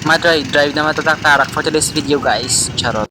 Madrive na matatak-tarak for today's video guys. Charot.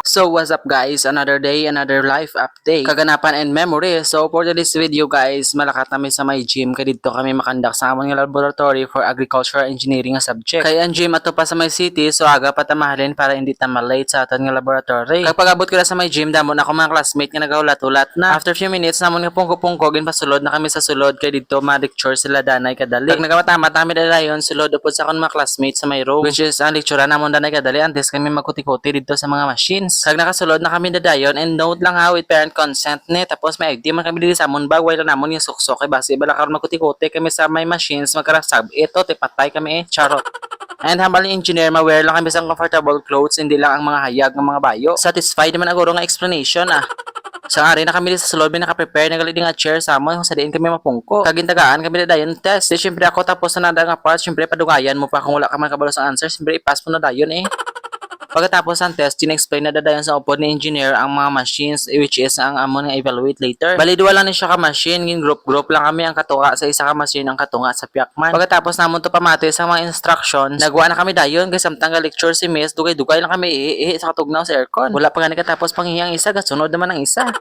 So what's up guys, another day, another life update, kaganapan and memory. So for today's video guys, malakat namin sa may gym, kaya dito kami makandak sa among laboratory for agricultural engineering nga subject. Kaya ang gym ato pa sa may city, so aga pa tamahalin para hindi ta malate sa aton nga laboratory. Kapag abot ko na sa may gym, damon ako mga classmate nga nagaulat-ulat na. After few minutes, namon nga pungko-pungko, ginpasulod na kami sa sulod, kaya dito ma-lecture sila danay kadali. Pag nagamatama kami dalayon, sulod upod sa akong mga classmates sa may room, which is ang lecture namon danay kadali, antes kami magkuti-kuti dito sa mga machines. Kag nakasulod na kami dadayon, and note lang ha, with parent consent ni, tapos may agdi man kami dili sa amon bag, wala namon yung suksok, kay base bala karon magkuti-kuti kami sa may machines, magkarasab ito tipatay kami charot. And hambal ni engineer, ma-wear lang kami sa comfortable clothes, hindi lang ang mga hayag ng mga bayo. Satisfied naman aguro nga explanation Sa ari na kami sa sulod, may naka-prepare na galing nga chair sa amon kung sa diin kami mapungko. Kagintagaan kami na dayon test. Di syempre ako tapos na nada nga part, syempre padugayan mo pa kung wala ka man kabalo sa answer, syempre ipass mo na dayon Pagkatapos ng test, explain na dadayon sa upod ni engineer ang mga machines, which is ang amon nga evaluate later. Balidwa lang ni siya ka machine, gin group lang kami ang katunga sa isa ka machine, ang katunga sa piakman. Pagkatapos namon to pamati sa mga instructions, nagwa na kami dayon kay samtang ga lecture si Miss, dugay-dugay lang kami ihi sa katugnaw sa aircon. Wala pa gani katapos panghiyang isa, gasunod naman ang isa.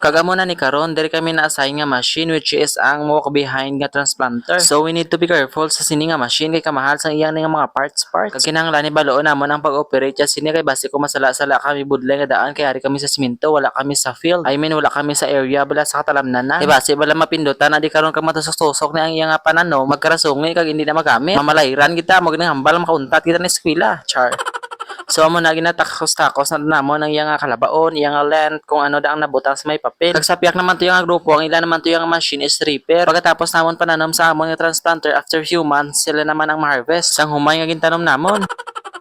Kagamo na ni karon, diri kami na-assign nga machine, which is ang walk behind nga transplanter. So we need to be careful sa sini nga machine kay kamahal sa iyang nga mga parts. Kag kinahanglan ni baloon namon ang pag-operate sa sini kay base ko masala-sala kami budlay nga daan kay ari kami sa simento, wala kami sa field. I mean wala kami sa area bala sa katalamnan na. Kay base bala mapindutan na di karon ka matusok-tusok ni ang iyang nga pananom, magkarasungi kag hindi na magamit. Mamalayran kita, magnahambal makauntat kita ni eskwela. Char. So amo na ginatakos-takos na namon ang iyang kalabaon, iyang length, kung ano da ang nabutang sa may papel. Kagsapiak naman to yung grupo, ang ilan naman to yung machine is repair. Pagkatapos namon pananom sa amon nga transplanter, after few months sila naman ang ma-harvest. Sang humay nga gintanom namon.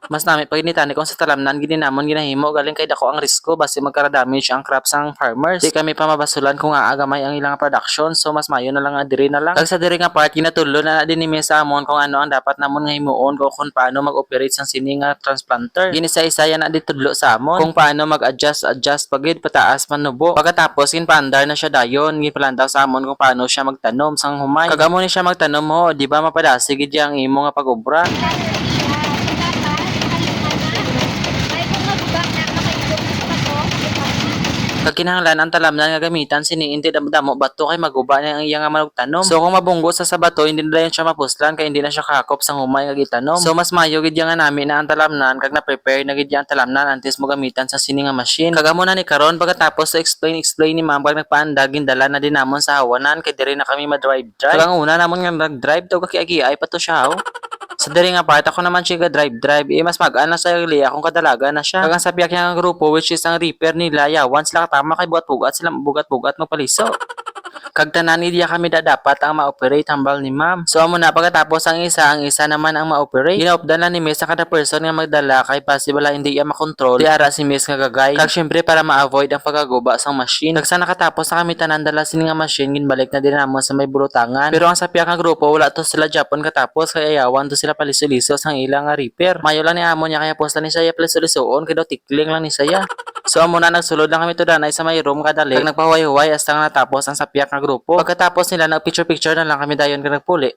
Mas nami pag initani kung sa talamnan gininamon ginahimo galing kay dako ang risko base magkara-damage ang crops sang farmers. Di kami pa mabasulan kung aagamay ang ilang production, so mas mayo na lang diri na lang. Kag sa diri nga part ginatulo na din ni Miss Amon kung ano ang dapat namon nga himuon kung paano mag-operate sang sini nga transplanter. Ginisa-isaya na ditudlo sa amon kung paano mag-adjust pagid pataas manubo. Pagkatapos ginpaandar na siya dayon, gipalandaw sa amon kung paano siya magtanom sang humay. Kag amo ni siya magtanom ho, di ba mapadasig gid yang imo nga pag-obra. Kag kinahanglan ang talamnan nga gamitan sini hindi damo bato kay maguba na ang iyang nga manugtanom. So kung mabunggo sa bato hindi na dayon siya mapuslan kay hindi na siya kakop sang humay nga gitanom. So mas mayo gid nga nami na ang talamnan kag na-prepare na gid ang talamnan antes mo gamitan sa sini nga machine. Kagamo na ni karon pagkatapos sa explain ni ma'am pag nagpaanda gindala na din namon sa hawanan kay diri na kami ma-drive. Kag ang una namon nga nag-drive daw kaki ay pa to siya Sa diri nga part ako naman siya drive mas magaan na sa liya kung kadalaga na siya. Kag ang sabiak niya nga grupo which is ang repair nila yawan sila katama kay bugat-bugat sila bugat-bugat magpaliso. Kag tanan niya kami dapat ang ma-operate hambal ni ma'am. So amo na pagkatapos ang isa naman ang ma-operate. Ginaupdan na ni Miss sa kada person nga magdala kay possible hindi iya makontrol. Di ara si Miss nga gagay. Kag syempre para ma-avoid ang pagkaguba sang machine. Kag sa nakatapos na kami tanan dala sini nga machine ginbalik na din namon sa may bulutangan. Pero ang sapiak nga grupo wala to sila Japon katapos kay ayawan to sila paliso-liso sang ilang nga repair. Mayo lang ni amo niya kaya posta ni saya paliso-lisoon kay daw tikling lang ni saya. So amo na nagsulod lang kami to danay sa may room kadali. Kag nagpahuway-huway hasta nga natapos ang sapiak nga grupo. Pagkatapos nila nag picture na lang kami dayon kag nagpuli.